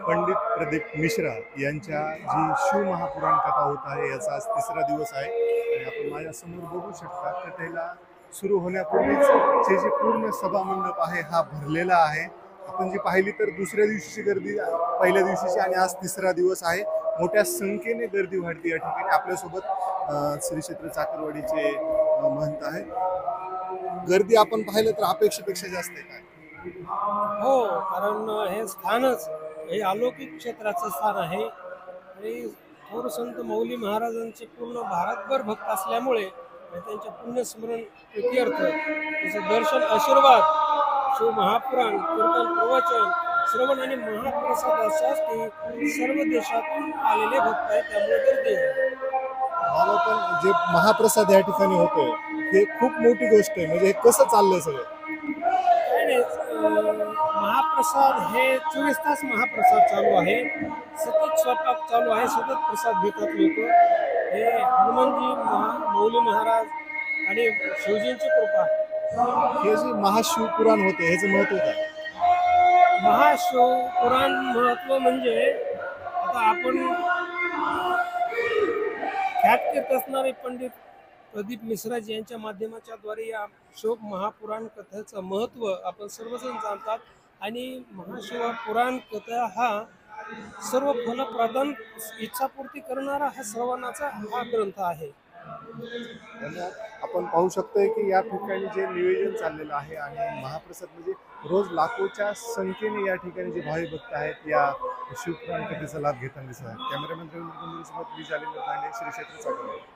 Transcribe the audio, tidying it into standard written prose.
पंडित प्रदीप मिश्रा यांच्या जी शिवमहापुराण कथा होत आहे याचा आज तिसरा दिवस आहे आणि आपण माझ्यासमोर बघू शकता कथेला सुरू होण्यापूर्वीच हे जे पूर्ण सभामंडप आहे हा भरलेला आहे। आपण जी पाहिली तर दुसऱ्या दिवशीची गर्दी पहिल्या दिवशीची आणि आज तिसरा दिवस आहे। मोठ्या संख्येने गर्दी वाढते या ठिकाणी। आपल्यासोबत श्री क्षेत्र चाकरवाडीचे महंत आहे। गर्दी आपण पाहिलं तर अपेक्षेपेक्षा जास्त आहे काय? हो, कारण हे स्थानच हे अलौकिक क्षेत्राचं स्थान आहे आणि थोर संत मौली महाराजांचे पूर्ण भारतभर भक्त असल्यामुळे आणि त्यांच्या पुण्यस्मरण प्रीत्यर्थ त्याचं दर्शन आशीर्वाद शिव महापुराण कीर्तन प्रवचन श्रवण आणि महाप्रसादासाठी सर्व देशातून आलेले भक्त आहेत, त्यामुळे गर्दी आहे। मला पण जे महाप्रसाद या ठिकाणी होतोय हे खूप मोठी गोष्ट आहे। म्हणजे हे कसं चाललंय सगळं? काय नाही, महाप्रसाद हे 24 तास महाप्रसाद चालू आहे, सतत स्वयंपाक चालू आहे, सतत प्रसाद घेतात लोक। हे हनुमानजी मौली महाराज आणि शिवजींची कृपा। हे जे महाशिवपुराण होते ह्याचं महत्व काय? महाशिवपुराण महत्व म्हणजे आता आपण ख्यातकीर्त असणारे पंडित प्रदीप मिश्राजी यांच्या माध्यमाच्या द्वारे या शिव महापुराण कथेचं महत्त्व आपण सर्वजण जाणतात आणि महाशिवपुराण कथा हा सर्व फलप्रदान इच्छापूर्ती करणारा हा सर्वांचा हा ग्रंथ आहे। आपण पाहू शकतोय की या ठिकाणी जे नियोजन चाललेलं आहे आणि महाप्रसाद म्हणजे रोज लाखोच्या संख्येने या ठिकाणी जे भावी भक्त आहेत या शिवपुराण कथेचा लाभ घेताना दिसत आहेत। कॅमेरामॅन रवींद्र कुंभारे सोबत मी जालिंदर दांडे, श्री क्षेत्र चाकरवाडी।